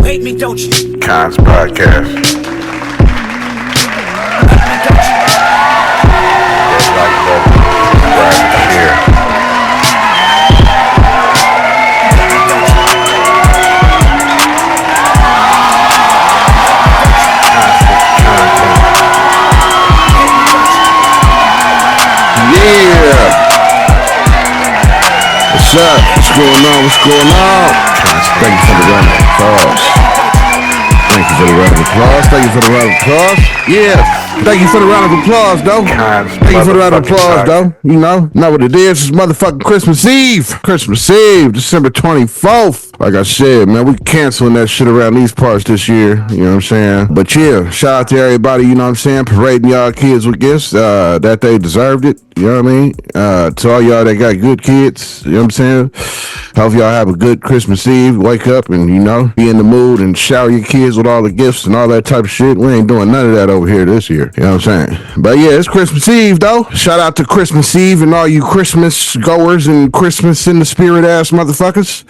Hate me, don't you? Kons podcast. What's up? What's going on? What's going on? Thank you for the round of applause. Thank you for the round of applause. Thank you for the round of applause. Yeah. Thank you for the round of applause, though. Thank you for the round of applause, though. You know what it is. It's motherfucking Christmas Eve. Christmas Eve, December 24th. Like I said, man, we canceling that shit around these parts this year. You know what I'm saying? But yeah, shout out to everybody, you know what I'm saying, parading y'all kids with gifts that they deserved it. You know what I mean? To all y'all that got good kids, you know what I'm saying? Hope y'all have a good Christmas Eve. Wake up and, you know, be in the mood and shower your kids with all the gifts and all that type of shit. We ain't doing none of that over here this year. You know what I'm saying? But yeah, it's Christmas Eve, though. Shout out to Christmas Eve and all you Christmas goers and Christmas in the spirit ass motherfuckers.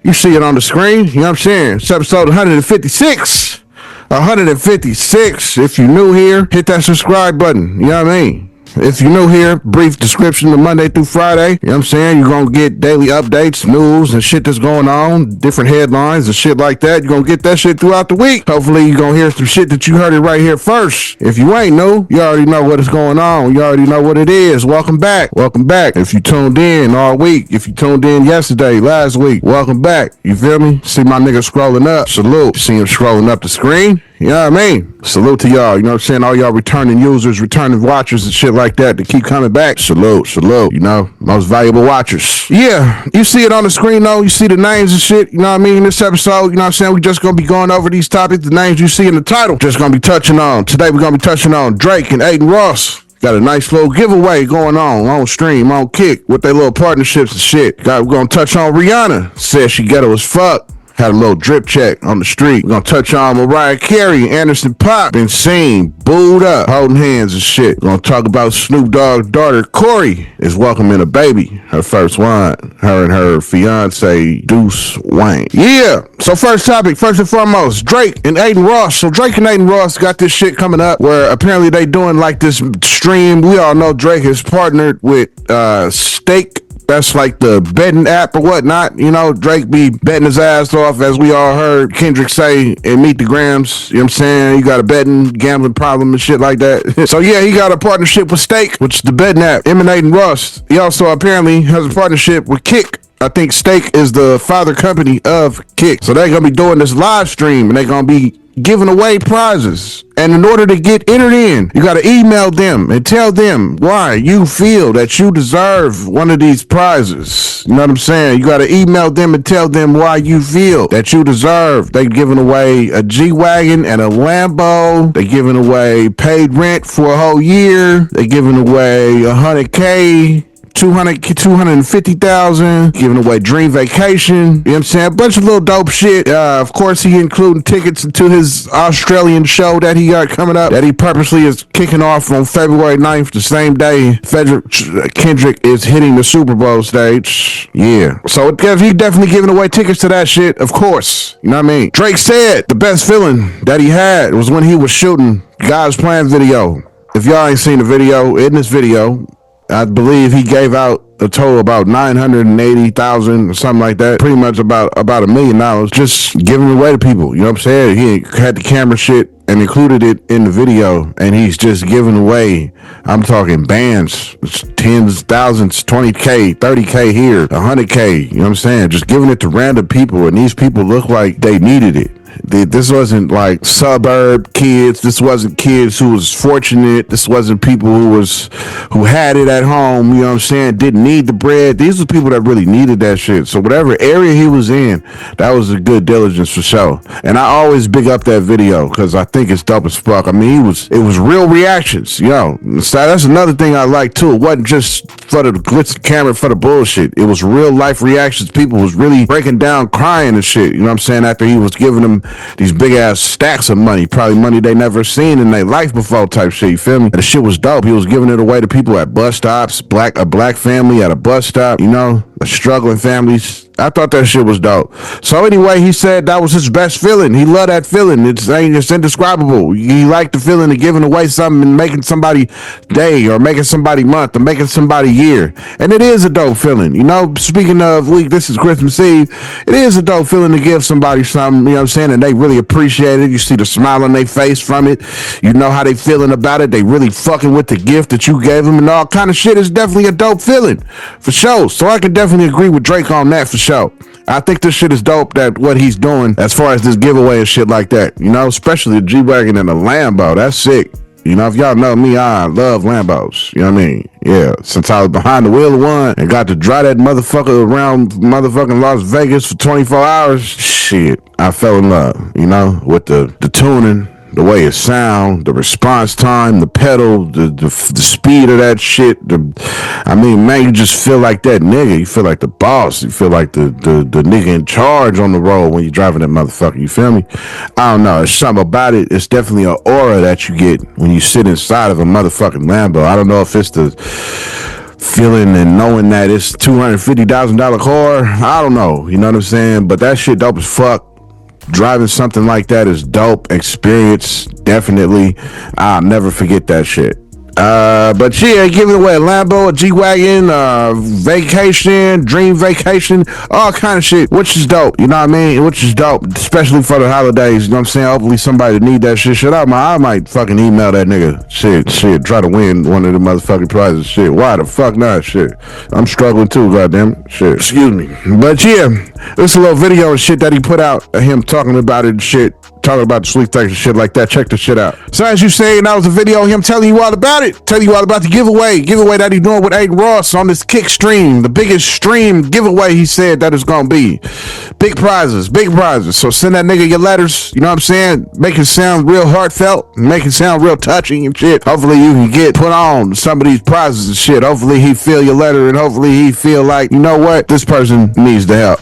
You see it on the screen. You know what I'm saying? It's episode 156. 156. If you're new here, hit that subscribe button. You know what I mean? If you're new here, brief description of Monday through Friday. You know what I'm saying? You're going to get daily updates, news, and shit that's going on, different headlines and shit like that. You're going to get that shit throughout the week. Hopefully, you're going to hear some shit that you heard it right here first. If you ain't new, you already know what is going on. You already know what it is. Welcome back. Welcome back. If you tuned in all week, if you tuned in yesterday, last week, welcome back. You feel me? See my nigga scrolling up. Salute. See him scrolling up the screen. You know what I mean? Salute to y'all. You know what I'm saying? All y'all returning users, returning watchers and shit like that to keep coming back. Salute. You know, most valuable watchers. Yeah, you see it on the screen though. You see the names and shit. You know what I mean? This episode, you know what I'm saying? We just gonna be going over these topics, the names you see in the title. Just gonna be touching on. Today we're gonna be touching on Drake and Adin Ross. Got a nice little giveaway going on stream, on Kick, with their little partnerships and shit. We're gonna touch on Rihanna. Said she ghetto as fuck. Had a little drip check on the street. We're gonna touch on Mariah Carey, Anderson.paak. Been seen, booed up, holding hands and shit. We're gonna talk about Snoop Dogg's daughter, Cori, is welcoming a baby. Her first one. Her and her fiance, Deuce Wayne. Yeah. So first topic, first and foremost, Drake and Adin Ross. So Drake and Adin Ross got this shit coming up where apparently they doing like this stream. We all know Drake has partnered with Stake. That's like the betting app or whatnot. You know, Drake be betting his ass off, as we all heard Kendrick say in Meet the Grams. You know what I'm saying? You got a betting, gambling problem and shit like that. So yeah, he got a partnership with Stake, which is the betting app, emanating Ross. He also apparently has a partnership with Kick. I think Stake is the father company of Kick. So they're going to be doing this live stream and they're going to be giving away prizes. And in order to get entered in, you got to email them and tell them why you feel that you deserve one of these prizes. You know what I'm saying? You got to email them and tell them why you feel that you deserve. They giving away a G-Wagon and a Lambo. They giving away paid rent for a whole year. They giving away $100K. 250,000, giving away dream vacation, you know what I'm saying? A bunch of little dope shit. Of course, he including tickets to his Australian show that he got coming up, that he purposely is kicking off on February 9th, the same day Kendrick is hitting the Super Bowl stage. Yeah. So he definitely giving away tickets to that shit, of course. You know what I mean? Drake said the best feeling that he had was when he was shooting God's Plan video. If y'all ain't seen the video, in this video, I believe he gave out a total about 980,000 or something like that. Pretty much about $1 million just giving away to people. You know what I'm saying? He had the camera shit and included it in the video, and he's just giving away. I'm talking bands, tens, thousands, 20K, 30K here, 100K. You know what I'm saying? Just giving it to random people, and these people look like they needed it. This wasn't like suburb kids. This wasn't kids who was fortunate. This wasn't people who had it at home. You know what I'm saying? Didn't need the bread. These were people that really needed that shit. So whatever area he was in, that was a good diligence for sure. And I always big up that video because I think it's dope as fuck. I mean, it was real reactions. So that's another thing I like too. It wasn't just for the glitz of camera for the bullshit. It was real life reactions. People was really breaking down, crying and shit. You know what I'm saying? After he was giving them these big ass stacks of money, probably money they never seen in their life before type shit, you feel me? And the shit was dope. He was giving it away to people at bus stops, a black family at a bus stop, you know, struggling families I thought that shit was dope. So anyway, he said that was his best feeling. He loved that feeling. It's indescribable. He liked the feeling of giving away something and making somebody day or making somebody month or making somebody year. And it is a dope feeling. You know, speaking of this is Christmas Eve. It is a dope feeling to give somebody something, you know what I'm saying, and they really appreciate it. You see the smile on their face from it. You know how they feeling about it. They really fucking with the gift that you gave them and all kind of shit. Is definitely a dope feeling for sure. So I can definitely agree with Drake on that for sure. I think this shit is dope, that what he's doing as far as this giveaway and shit like that, you know, especially the G-Wagon and the Lambo. That's sick. You know, if y'all know me, I love Lambos. You know what I mean? Yeah, since I was behind the wheel of one and got to drive that motherfucker around motherfucking Las Vegas for 24 hours, shit, I fell in love, you know, with the tuning, the way it sound, the response time, the pedal, the speed of that shit. I mean, man, you just feel like that nigga. You feel like the boss. You feel like the nigga in charge on the road when you're driving that motherfucker. You feel me? I don't know. There's something about it. It's definitely an aura that you get when you sit inside of a motherfucking Lambo. I don't know if it's the feeling and knowing that it's $250,000 car. I don't know. You know what I'm saying? But that shit dope as fuck. Driving something like that is dope experience, definitely. I'll never forget that shit. But yeah, giving away a Lambo, a G-Wagon, vacation, dream vacation, all kind of shit, which is dope, you know what I mean? Which is dope, especially for the holidays, you know what I'm saying? Hopefully somebody need that shit. I might fucking email that nigga. Shit, try to win one of the motherfucking prizes. Shit, why the fuck not? Shit, I'm struggling too, goddamn. Shit, excuse me. But yeah, this a little video and shit that he put out of him talking about it and shit. Talking about the sleep text and shit like that. Check the shit out. So as you say, that was a video of him telling you all about it. Telling you all about the giveaway that he's doing with Adin Ross on this kick stream. The biggest stream giveaway he said that is going to be. Big prizes. So send that nigga your letters. You know what I'm saying? Make it sound real heartfelt. Make it sound real touching and shit. Hopefully you can get put on some of these prizes and shit. Hopefully he feel your letter and hopefully he feel like, you know what? This person needs the help.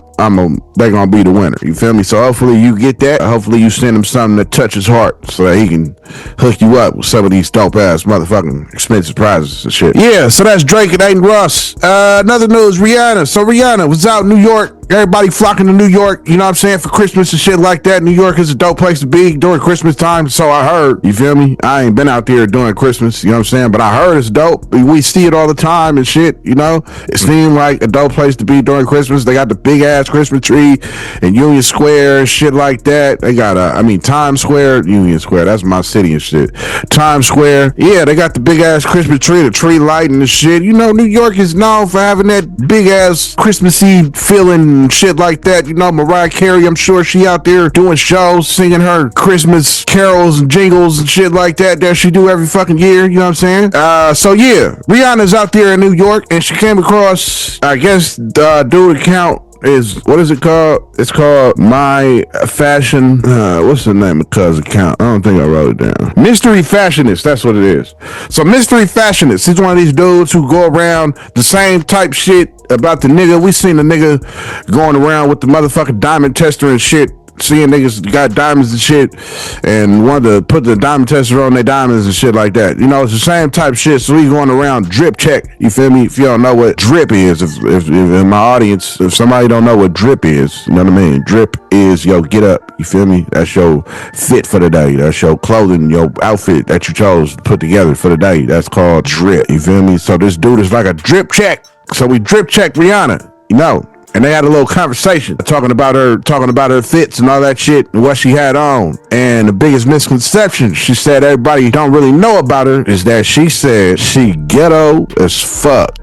They're gonna be the winner. You feel me? So hopefully you get that. Hopefully you send him something that touches his heart so that he can hook you up with some of these dope ass motherfucking expensive prizes and shit. Yeah, so that's Drake and Adin Ross. Another news, Rihanna. So Rihanna was out in New York. Everybody flocking to New York, you know what I'm saying, for Christmas and shit like that. New York is a dope place to be during Christmas time, so I heard, you feel me? I ain't been out there during Christmas, you know what I'm saying, but I heard it's dope. We see it all the time and shit, you know? It seemed like a dope place to be during Christmas. They got the big ass Christmas tree in Union Square and shit like that. They got, Times Square, Union Square, that's my city and shit. Times Square, yeah, they got the big ass Christmas tree, the tree lighting and shit. You know, New York is known for having that big ass Christmassy feeling and shit like that. You know, Mariah Carey, I'm sure she out there doing shows, singing her Christmas carols and jingles and shit like that she do every fucking year, you know what I'm saying? So yeah, Rihanna's out there in New York and she came across, I guess, dude account is, what is it called? It's called My Fashion, what's the name of cuz account? I don't think I wrote it down. Mystery Fashionist, that's what it is. So Mystery Fashionist, he's one of these dudes who go around the same type shit about the nigga. We seen the nigga going around with the motherfucking diamond tester and shit, seeing niggas got diamonds and shit and wanted to put the diamond tester on their diamonds and shit like that. You know, it's the same type shit. So we going around drip check. You feel me? If you don't know what drip is, if in my audience, if somebody don't know what drip is, you know what I mean? Drip is yo get up. You feel me? That's your fit for the day. That's your clothing, your outfit that you chose to put together for the day. That's called drip. You feel me? So this dude is like a drip check. So we drip check Rihanna, you know. And they had a little conversation talking about her fits and all that shit and what she had on. And the biggest misconception she said everybody don't really know about her is that she said she ghetto as fuck.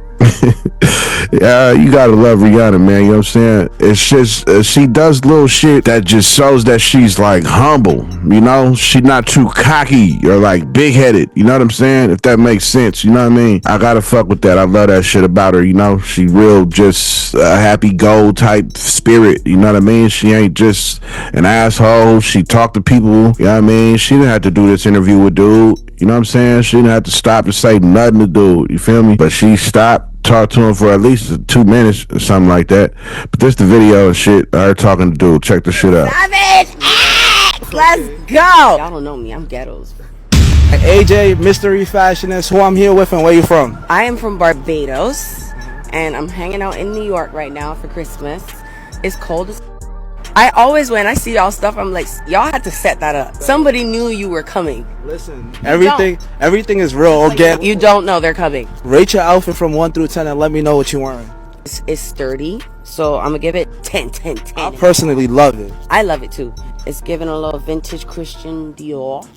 You gotta love Rihanna, man. You know what I'm saying? It's just she does little shit that just shows that she's like humble. You know, she's not too cocky or like big headed. You know what I'm saying? If that makes sense, you know what I mean? I gotta fuck with that. I love that shit about her. You know, she real just a happy go type spirit. You know what I mean? She ain't just an asshole. She talk to people. You know what I mean? She didn't have to do this interview with dude. You know what I'm saying? She didn't have to stop and say nothing to dude. You feel me? But she stopped. Talk to him for at least 2 minutes or something like that. But this the video and shit. I heard talking to dude. Check the shit out. Let's go. Y'all don't know me. I'm ghettos. AJ, Mystery Fashionist, who I'm here with, and where you from? I am from Barbados, and I'm hanging out in New York right now for Christmas. It's cold as I always, when I see y'all stuff, I'm like, y'all had to set that up. Somebody knew you were coming. Listen, everything is real organic. You don't know they're coming. Rate your outfit from 1 through 10 and let me know what you're wearing. It's sturdy, so I'm gonna give it 10. I personally love it. I love it too. It's giving a little vintage Christian Dior,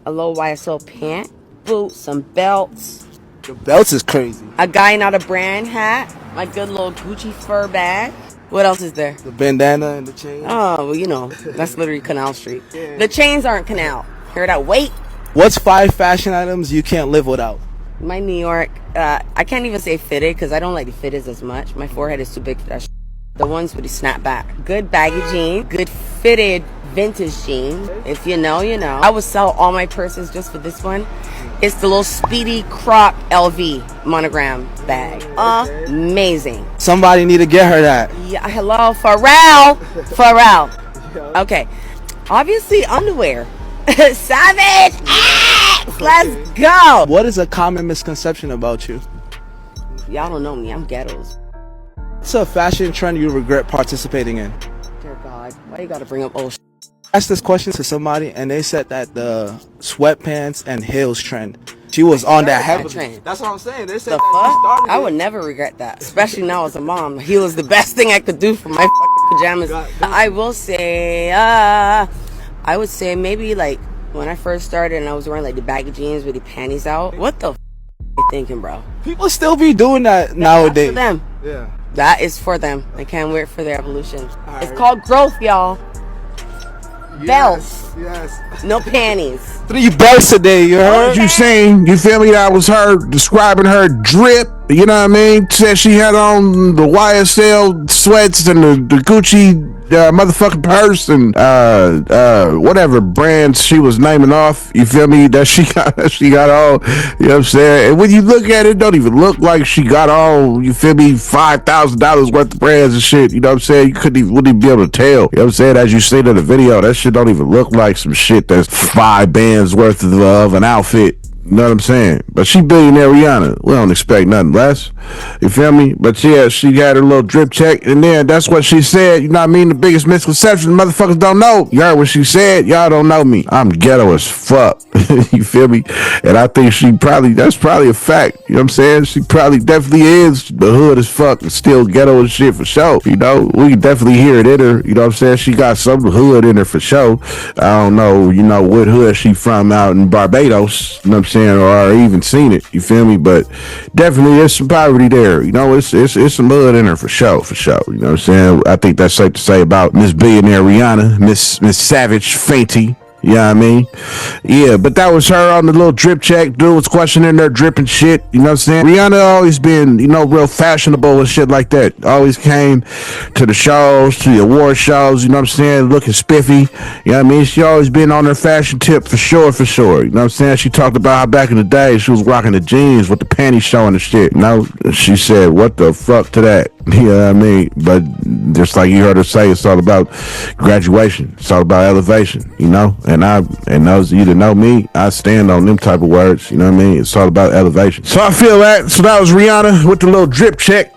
a little YSL pant, boots, some belts. The belts is crazy. A guy not a brand hat, my good little Gucci fur bag. What else is there? The bandana and the chain. Oh, well, you know, that's literally Canal Street. Yeah. The chains aren't Canal. Hear that? Wait. What's 5 fashion items you can't live without? My New York, I can't even say fitted because I don't like the fitteds as much. My forehead is too big for that shit. The ones with the snap back. Good baggy jeans, good fitted vintage jeans. If you know, you know. I would sell all my purses just for this one. It's the little Speedy Croc LV monogram bag. Amazing. Somebody need to get her that. Yeah, hello, Pharrell. Okay, obviously underwear. Savage. Let's go. What is a common misconception about you? Y'all don't know me. I'm ghettos. What's a fashion trend you regret participating in? Dear God, why you gotta bring up old shit? I asked this question to somebody and they said that the sweatpants and heels trend. She was on that heavily. Trend. That's what I'm saying. They said The that you fuck? started I it. would never regret that, especially now as a mom. He was the best thing I could do for my fucking pajamas. I will say, I would say maybe like when I first started and I was wearing like the baggy jeans with the panties out. What the you thinking, bro? People still be doing that nowadays. That's for them. Yeah. That is for them. I can't wait for their evolution. Right. It's called growth, y'all. Belts. Yes. No panties. 3 belts a day, you heard? What you saying? You feel me? That was her describing her drip. You know what I mean? Said she had on the YSL sweats and the Gucci motherfucking purse and whatever brands she was naming off. You feel me? That she got all. You know what I'm saying? And when you look at it, don't even look like she got all. You feel me? $5,000 worth of brands and shit. You know what I'm saying? You wouldn't even be able to tell. You know what I'm saying? As you seen in the video, that shit don't even look like some shit that's 5 bands worth of an outfit. You know what I'm saying? But she billionaire Rihanna. We don't expect nothing less. You feel me? But yeah, she had her little drip check. And then that's what she said. You know what I mean? The biggest misconception motherfuckers don't know. You heard what she said? Y'all don't know me. I'm ghetto as fuck. You feel me? And I think that's probably a fact. You know what I'm saying? She probably definitely is the hood as fuck and still ghetto as shit for sure. You know? We can definitely hear it in her. You know what I'm saying? She got some hood in her for sure. I don't know, you know, what hood she from out in Barbados. You know what I'm saying? Or even seen it, you feel me? But definitely there's some poverty there, you know. It's some mud in her for sure, you know what I'm saying? I think that's safe to say about Miss Billionaire Rihanna, Miss Savage Fenty. You know what I mean? Yeah, but that was her on the little drip check. Dude was questioning their dripping shit. You know what I'm saying? Rihanna always been, you know, real fashionable and shit like that. Always came to the shows, to the award shows, you know what I'm saying? Looking spiffy. You know what I mean? She always been on her fashion tip for sure. You know what I'm saying? She talked about how back in the day she was rocking the jeans with the panties showing and shit. You know? She said, what the fuck to that? You know what I mean? But just like you heard her say, it's all about graduation. It's all about elevation, you know? And those of you that know me, I stand on them type of words, you know what I mean? It's all about elevation. So I feel that. So that was Rihanna with the little drip check.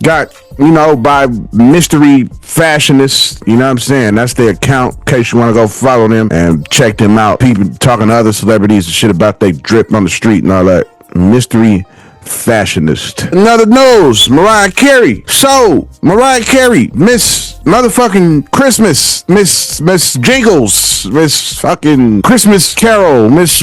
Got, you know, by Mystery Fashionists, you know what I'm saying? That's their account, in case you want to go follow them and check them out. People talking to other celebrities and shit about they drip on the street and all that. Mystery Fashionist. Another news, Mariah Carey. So, Mariah Carey, Miss motherfucking Christmas, Miss Jingles, Miss fucking Christmas Carol, Miss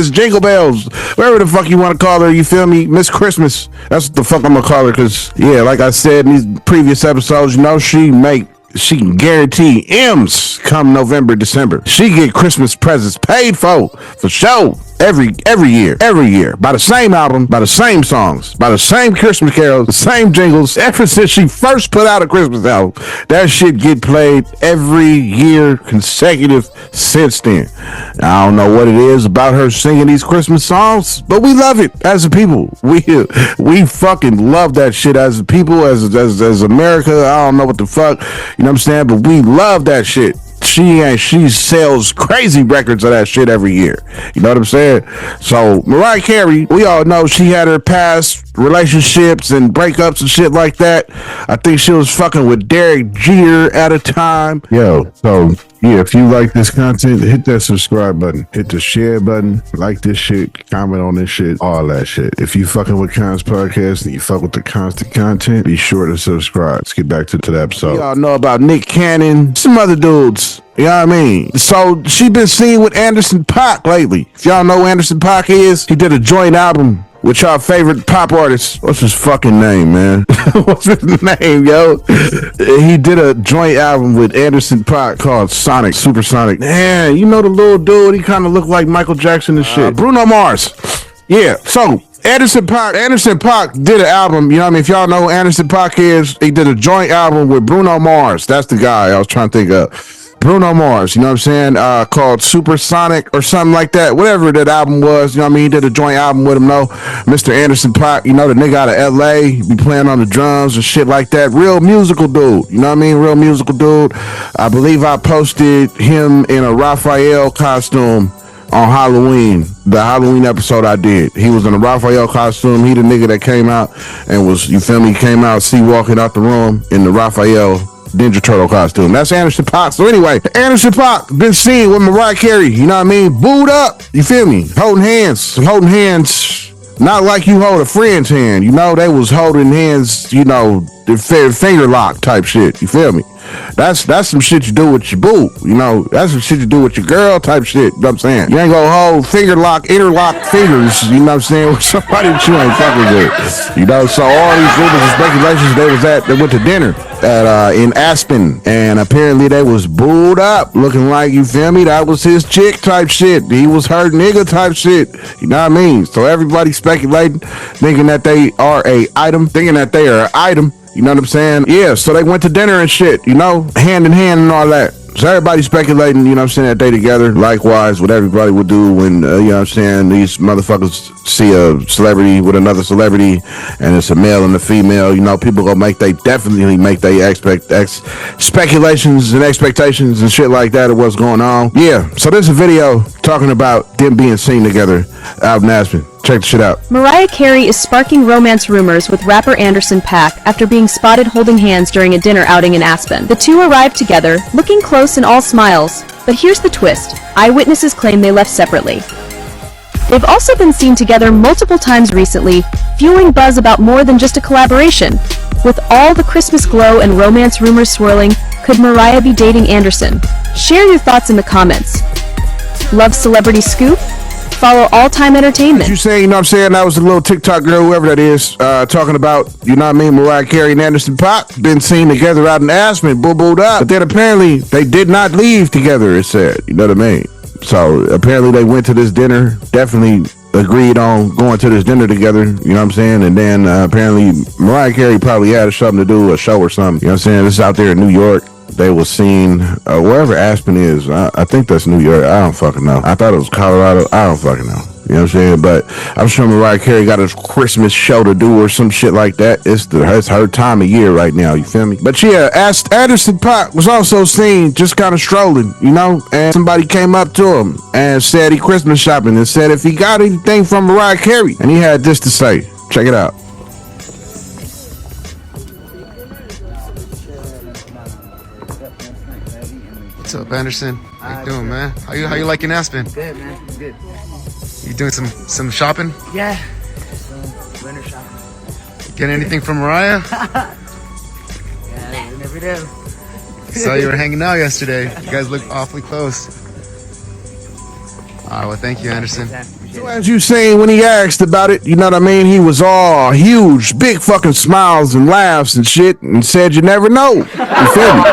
Jingle Bells, whatever the fuck you want to call her, you feel me? Miss Christmas. That's what the fuck I'm gonna call her, cause yeah, like I said in these previous episodes, you know, she can guarantee M's come November, December. She get Christmas presents paid for sure. Every year, by the same album, by the same songs, by the same Christmas carols, the same jingles. Ever since she first put out a Christmas album, that shit get played every year consecutive since then. I don't know what it is about her singing these Christmas songs, but we love it as a people. We fucking love that shit as a people, as America. I don't know what the fuck, you know what I'm saying, but we love that shit. She sells crazy records of that shit every year. You know what I'm saying? So Mariah Carey, we all know she had her past relationships and breakups and shit like that. I think she was fucking with Derek Jeter at a time. Yo, so yeah, if you like this content, hit that subscribe button, hit the share button, like this shit, comment on this shit, all that shit. If you fucking with Kons podcast and you fuck with the constant content, be sure to subscribe. Let's get back to the episode. Y'all know about Nick Cannon, some other dudes. You know what I mean? So she been seen with Anderson.paak lately. If y'all know who Anderson.paak is, he did a joint album with y'all favorite pop artist. What's his fucking name, man? What's his name, yo? He did a joint album with Anderson.paak called Sonic, Supersonic. Man, you know the little dude, he kind of looked like Michael Jackson and shit. Bruno Mars. Yeah, so Anderson.paak did an album, you know what I mean? If y'all know who Anderson.paak is, he did a joint album with Bruno Mars. That's the guy I was trying to think of. Bruno Mars, you know what I'm saying? Called Supersonic or something like that. Whatever that album was, you know what I mean? He did a joint album with him, though. Mr. Anderson.paak, you know, the nigga out of LA, be playing on the drums and shit like that. Real musical dude, you know what I mean? Real musical dude. I believe I posted him in a Raphael costume on Halloween, the Halloween episode I did. He was in a Raphael costume. He the nigga that came out and was, you feel me, came out, see walking out the room in the Raphael Ninja Turtle costume. That's Anderson.paak. So anyway, Anderson.paak been seen with Mariah Carey, you know what I mean? Booed up, you feel me? Holding hands, not like you hold a friend's hand, you know? They was holding hands, you know, the finger lock type shit, you feel me? That's some shit you do with your boo, you know? That's some shit you do with your girl type shit, you know what I'm saying? You ain't gonna hold interlock fingers, you know what I'm saying, with somebody that you ain't fucking with, you know? So all these rumors and speculations, they went to dinner in Aspen, and apparently they was booed up, looking like, you feel me, that was his chick type shit. He was her nigga type shit, you know what I mean? So everybody speculating, thinking that they are an item, you know what I'm saying? Yeah, so they went to dinner and shit, you know, hand in hand and all that. So everybody speculating, you know what I'm saying, that they together. Likewise, what everybody would do when, you know what I'm saying, these motherfuckers see a celebrity with another celebrity and it's a male and a female, you know, people gonna definitely make their speculations and expectations and shit like that of what's going on. Yeah, so there's a video talking about them being seen together out in Aspen. Check the shit out. Mariah Carey is sparking romance rumors with rapper Anderson.paak after being spotted holding hands during a dinner outing in Aspen. The two arrived together, looking close and all smiles. But here's the twist. Eyewitnesses claim they left separately. They've also been seen together multiple times recently, fueling buzz about more than just a collaboration. With all the Christmas glow and romance rumors swirling, could Mariah be dating Anderson? Share your thoughts in the comments. Love celebrity scoop? Follow All Time Entertainment. You say, you know what I'm saying, that was a little TikTok girl, whoever that is, talking about, you know what I mean, Mariah Carey and Anderson.paak been seen together out in Aspen, booed up. But then apparently they did not leave together, it said, you know what I mean? So apparently they went to this dinner, definitely agreed on going to this dinner together, you know what I'm saying? And then apparently Mariah Carey probably had something to do, a show or something, you know what I'm saying? This is out there in New York. They were seen wherever Aspen is. I think that's New York. I don't fucking know. I thought it was Colorado. I don't fucking know. You know what I'm saying? But I'm sure Mariah Carey got a Christmas show to do or some shit like that. It's her time of year right now. You feel me? But yeah, Anderson.paak was also seen just kind of strolling, you know, and somebody came up to him and said he Christmas shopping and said if he got anything from Mariah Carey, and he had this to say. Check it out. What's up, Anderson? How you doing, man? How you liking Aspen? Good, man. Good. You doing some shopping? Yeah. Just winter shopping. Getting anything from Mariah? Yeah, we never do. Saw you were hanging out yesterday. You guys look awfully close. All right, well, thank you, Anderson. So as you seen when he asked about it, you know what I mean? He was all huge, big fucking smiles and laughs and shit and said you never know. You feel me?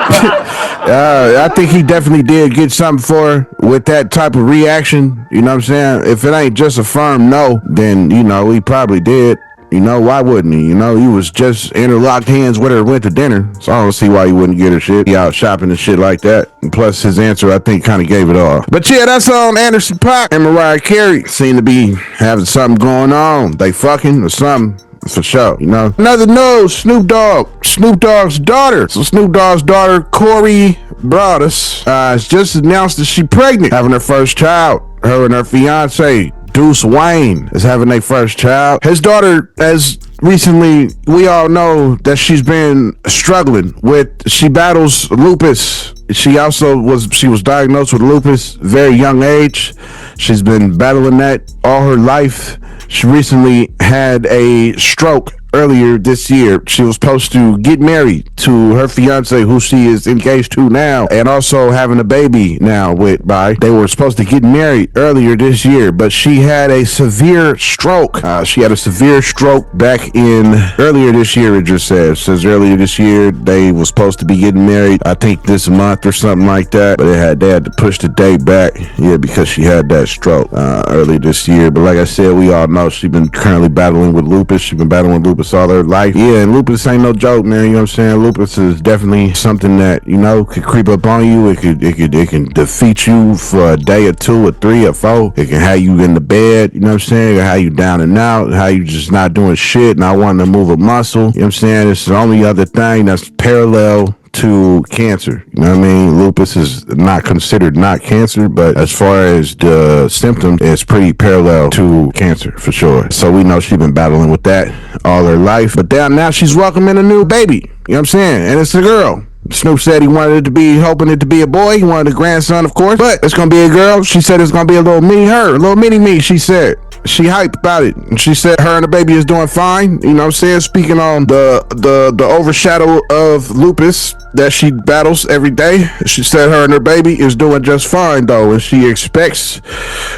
I think he definitely did get something for her with that type of reaction. You know what I'm saying? If it ain't just a firm no, then, you know, he probably did. You know, why wouldn't he? You know, he was just interlocked hands with her, went to dinner. So I don't see why he wouldn't get her shit. He out shopping and shit like that. And plus his answer, I think, kind of gave it all. But yeah, that's on Anderson.paak and Mariah Carey. Seem to be having something going on. They fucking or something. For sure, you know. Another news, Snoop Dogg's daughter. So Snoop Dogg's daughter, Cori Broadus, has just announced that she's pregnant, having her first child. Her and her fiance, Deuce Wayne, is having their first child. His daughter has recently, we all know that she's been struggling with, she battles lupus. She was diagnosed with lupus very young age. She's been battling that all her life. She recently had a stroke earlier this year. She was supposed to get married to her fiance, who she is engaged to now, and also having a baby now by. They were supposed to get married earlier this year, but she had a severe stroke. She had a severe stroke back in earlier this year. It just says earlier this year they were supposed to be getting married. I think this month or something like that, but they had to push the date back. Yeah, because she had that stroke earlier this year. But like I said, we all know she's been currently battling with lupus. She's been battling with lupus all her life. Yeah, and lupus ain't no joke, man. You know what I'm saying? Lupus is definitely something that, you know, could creep up on you. It can defeat you for a day or two or three or four. It can have you in the bed, you know what I'm saying? It can have you down and out, how you just not doing shit, not wanting to move a muscle. You know what I'm saying? It's the only other thing that's parallel to cancer. You know what I mean? Lupus is not considered not cancer, but as far as the symptoms, it's pretty parallel to cancer for sure. So we know she's been battling with that all her life, but now she's welcoming a new baby. You know what I'm saying? And it's a girl. Snoop said he wanted it to be, hoping it to be a boy. He wanted a grandson, of course, but it's gonna be a girl. She said it's gonna be a little mini me, she said. She hyped about it, and she said her and the baby is doing fine. You know what I'm saying? Speaking on the overshadow of lupus that she battles every day, she said her and her baby is doing just fine though, and she expects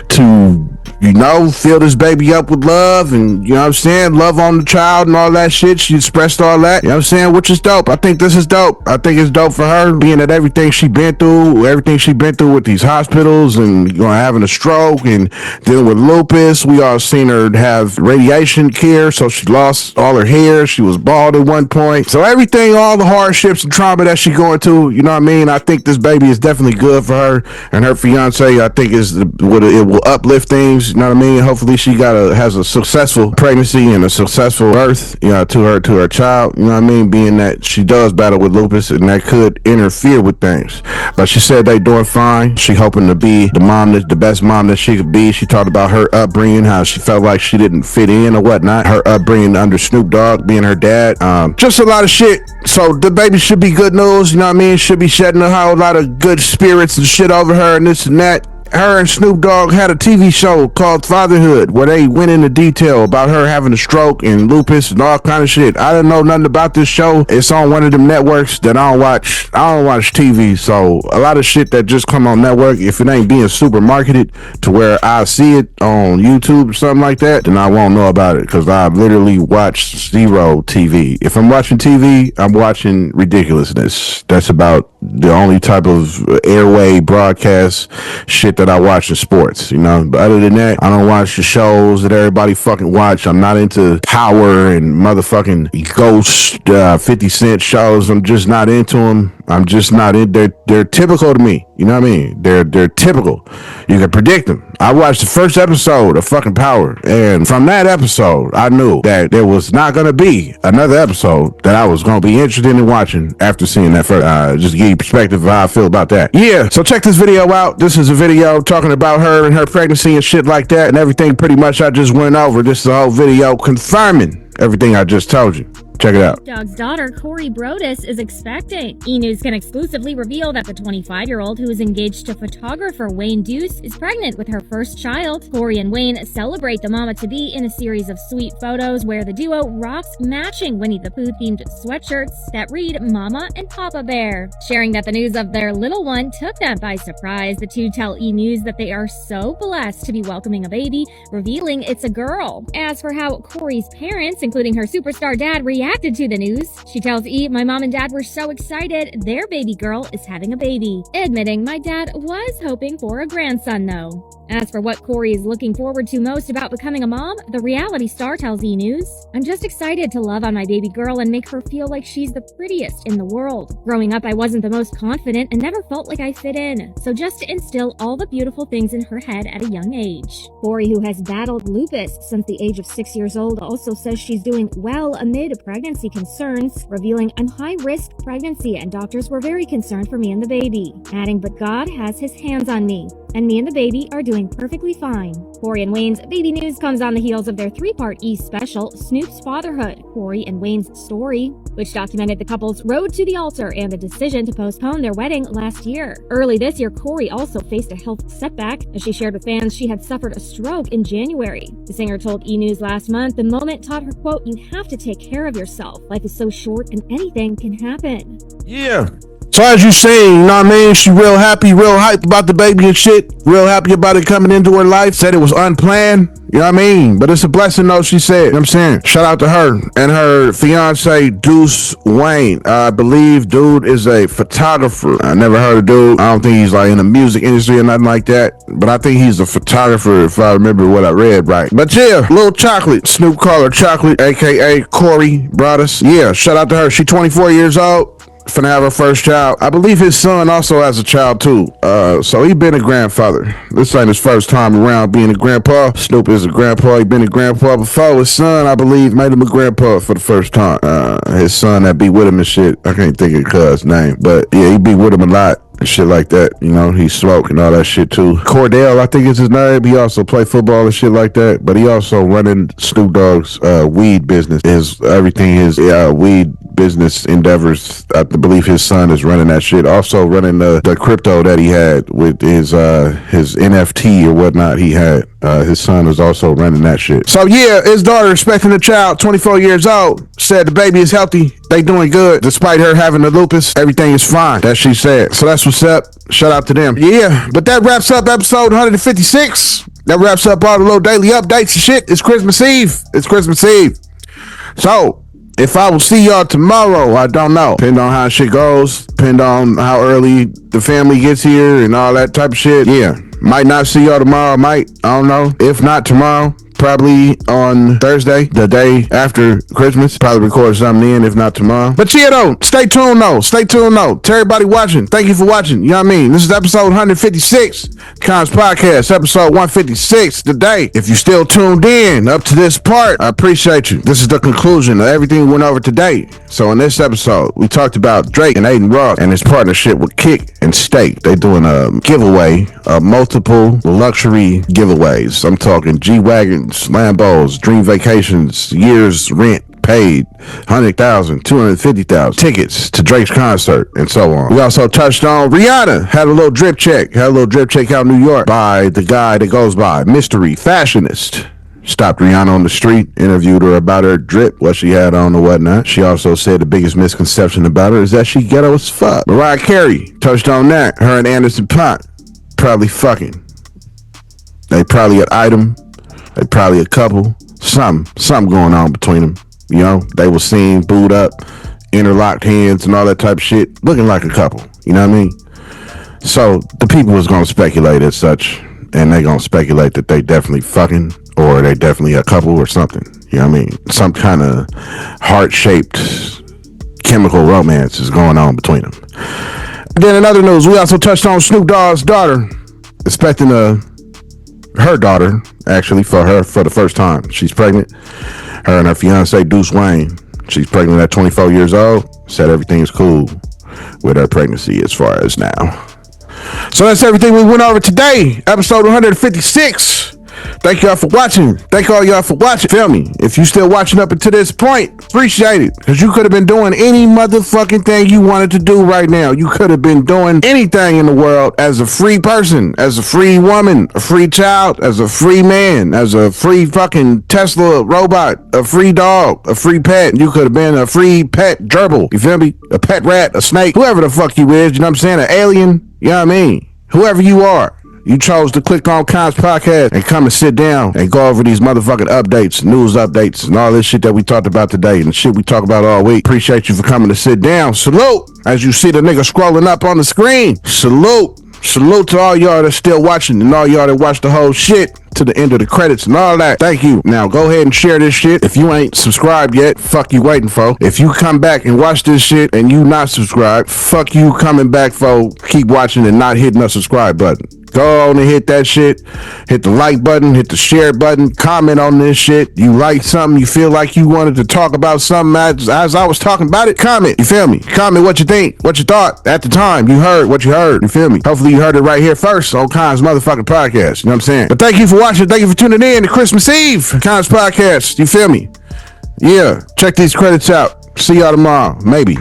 to, you know, fill this baby up with love, and you know what I'm saying, love on the child and all that shit. She expressed all that, you know what I'm saying, which is dope. I think this is dope. I think it's dope for her, being that everything she been through with these hospitals and, you know, having a stroke and dealing with lupus. We all seen her have radiation care, so she lost all her hair. She was bald at one point. So everything, all the hardships and trauma that she going through, you know what I mean, I think this baby is definitely good for her and her fiance. I think it will uplift things. You know what I mean? Hopefully she has a successful pregnancy and a successful birth, you know, to her child. You know what I mean? Being that she does battle with lupus and that could interfere with things. But she said they doing fine. She hoping to be the best mom that she could be. She talked about her upbringing, how she felt like she didn't fit in or whatnot. Her upbringing under Snoop Dogg, being her dad. Just a lot of shit. So the baby should be good news, you know what I mean? Should be shedding a whole lot of good spirits and shit over her and this and that. Her and Snoop Dogg had a TV show called Fatherhood, where they went into detail about her having a stroke and lupus and all kind of shit. I didn't know nothing about this show. It's on one of them networks that I don't watch. I don't watch TV, so a lot of shit that just come on network, if it ain't being super marketed to where I see it on YouTube or something like that, then I won't know about it, because I've literally watched zero TV. If I'm watching TV, I'm watching ridiculousness. That's about the only type of airway broadcast shit that I watch in sports, you know. But other than that, I don't watch the shows that everybody fucking watch. I'm not into Power and motherfucking Ghost 50 Cent shows. I'm just not into them. I'm just not in. They're typical to me. You know what I mean? They're typical. You can predict them. I watched the first episode of fucking Power, and from that episode, I knew that there was not gonna be another episode that I was gonna be interested in watching after seeing that first. Just to give you perspective of how I feel about that. Yeah. So check this video out. This is a video talking about her and her pregnancy and shit like that, and everything pretty much I just went over. This is a whole video confirming everything I just told you. Check it out. Dogg's daughter, Cori Broadus, is expecting. E! News can exclusively reveal that the 25-year-old, who is engaged to photographer Wayne Deuce, is pregnant with her first child. Cori and Wayne celebrate the mama-to-be in a series of sweet photos where the duo rocks matching Winnie the Pooh-themed sweatshirts that read Mama and Papa Bear. Sharing that the news of their little one took them by surprise, the two tell E! News that they are so blessed to be welcoming a baby, revealing it's a girl. As for how Cori's parents, including her superstar dad, reacted to the news, she tells E! My mom and dad were so excited. Their baby girl is having a baby. Admitting, my dad was hoping for a grandson though. As for what Cori is looking forward to most about becoming a mom, the reality star tells E! News, I'm just excited to love on my baby girl and make her feel like she's the prettiest in the world. Growing up, I wasn't the most confident and never felt like I fit in. So just to instill all the beautiful things in her head at a young age. Cori, who has battled lupus since the age of 6 years old, also says she's doing well amid pregnancy concerns, revealing I'm high-risk pregnancy and doctors were very concerned for me and the baby. Adding, but God has his hands on me. and me and the baby are doing perfectly fine. Cori and Wayne's baby news comes on the heels of their 3-part E! special, Snoop's Fatherhood, Cori and Wayne's Story, which documented the couple's road to the altar and the decision to postpone their wedding last year. Early this year, Cori also faced a health setback as she shared with fans she had suffered a stroke in January. The singer told E! News last month the moment taught her, quote, "You have to take care of yourself. Life is so short and anything can happen." Yeah. So as you seen, you know what I mean? She real happy, real hyped about the baby and shit. Real happy about it coming into her life. Said it was unplanned. You know what I mean? But it's a blessing though, she said. You know what I'm saying? Shout out to her and her fiance, Deuce Wayne. I believe dude is a photographer. I never heard of dude. I don't think he's like in the music industry or nothing like that. But I think he's a photographer if I remember what I read right. But yeah, Lil Chocolate. Snoop call her Chocolate, aka Cori, Broadus. Yeah, shout out to her. She 24 years old. Finna have her first child. I believe his son also has a child too. So he been a grandfather. This ain't his first time around being a grandpa. Snoop is a grandpa. He been a grandpa before. His son, I believe, made him a grandpa for the first time. His son that be with him and shit. I can't think of cuz name, but yeah, he be with him a lot. And shit like that, you know, he smoke and all that shit too. Cordell, I think is his name. He also play football and shit like that, but he also running Snoop Dogg's weed business. Everything his weed business endeavors. I believe his son is running that shit. Also running the crypto that he had with his NFT or whatnot he had. His son is also running that shit. So yeah, his daughter expecting a child, 24 years old, said the baby is healthy. They doing good. Despite her having the lupus, everything is fine. That she said. So that's what's up. Shout out to them. Yeah, but that wraps up episode 156. That wraps up all the little daily updates and shit. It's Christmas Eve. It's Christmas Eve. So if I will see y'all tomorrow, I don't know. Depend on how shit goes. Depend on how early the family gets here and all that type of shit. Yeah. Might not see y'all tomorrow. Might. I don't know. If not tomorrow, probably on Thursday, the day after Christmas. Probably record something in, if not tomorrow. But yeah, though, stay tuned, though. Stay tuned, though. To everybody watching, thank you for watching. You know what I mean? This is episode 156, Kons Podcast, episode 156 today. If you still tuned in up to this part, I appreciate you. This is the conclusion of everything we went over today. So in this episode, we talked about Drake and Adin Ross and his partnership with Kick and Steak. They doing a giveaway, multiple luxury giveaways. I'm talking G-Wagons, Lambos, Dream Vacations, years rent paid, 100,000, 250,000 tickets to Drake's concert, and so on. We also touched on Rihanna had a little drip check out in New York by the guy that goes by Mystery Fashionist. Stopped Rihanna on the street, interviewed her about her drip, what she had on or whatnot. She also said the biggest misconception about her is that she ghetto as fuck. Mariah Carey touched on that. Her and Anderson.paak probably fucking. They probably an item. They probably a couple. Something going on between them. You know, they were seen booed up, interlocked hands and all that type of shit, looking like a couple. You know what I mean? So the people was gonna speculate as such, and they gonna speculate that they definitely fucking, or they definitely a couple or something. You know what I mean? Some kind of heart-shaped chemical romance is going on between them. Then in other news, we also touched on Snoop Dogg's daughter, expecting her daughter, actually, for the first time. She's pregnant. Her and her fiance, Deuce Wayne. She's pregnant at 24 years old. Said everything is cool with her pregnancy as far as now. So that's everything we went over today. Episode 156. Thank y'all for watching. Thank all y'all for watching. Feel me? If you still watching up until this point, appreciate it. Because you could have been doing any motherfucking thing you wanted to do right now. You could have been doing anything in the world as a free person, as a free woman, a free child, as a free man, as a free fucking Tesla robot, a free dog, a free pet. You could have been a free pet gerbil. You feel me? A pet rat, a snake, whoever the fuck you is. You know what I'm saying? An alien. You know what I mean? Whoever you are. You chose to click on Kons Podcast and come and sit down and go over these motherfucking updates, news updates, and all this shit that we talked about today and the shit we talk about all week. Appreciate you for coming to sit down. Salute. As you see the nigga scrolling up on the screen. Salute. Salute to all y'all that's still watching and all y'all that watched the whole shit to the end of the credits and all that. Thank you. Now go ahead and share this shit. If you ain't subscribed yet, fuck you waiting for. If you come back and watch this shit and you not subscribed, fuck you coming back for. Keep watching and not hitting the subscribe button. Go on and hit that shit. Hit the like button, hit the share button, comment on this shit. You like something, you feel like you wanted to talk about something as I was talking about it, comment. You feel me? Comment what you think, what you thought at the time. You heard what you heard. You feel me? Hopefully you heard it right here first on Kons motherfucking podcast. You know what I'm saying? But thank you for watching. Thank you for tuning in to Christmas Eve Kons podcast. You feel me? Yeah. Check these credits out. See y'all tomorrow. Maybe.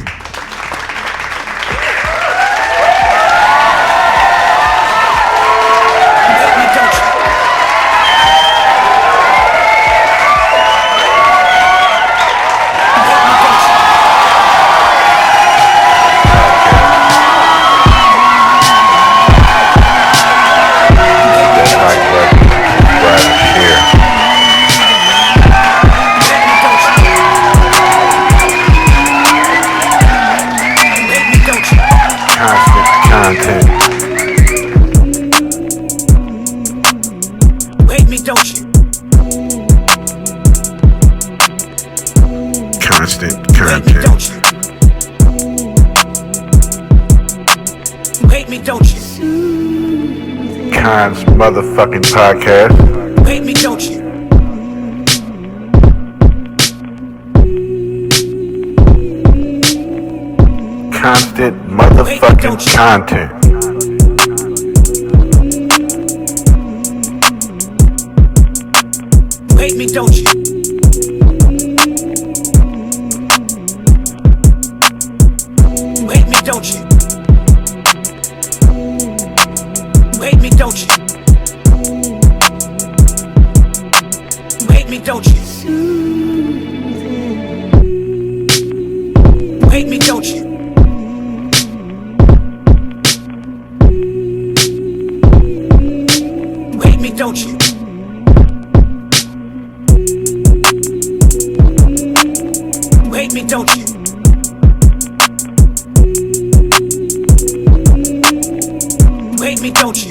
Kons motherfucking podcast. Wait me, don't you? Constant motherfucking content. Wait me, don't you? Wait me, don't you? Wait me, don't you? Wait me, don't you? Wait me, don't you? Wait me, don't you? Wait me, don't you? Wait me, don't you?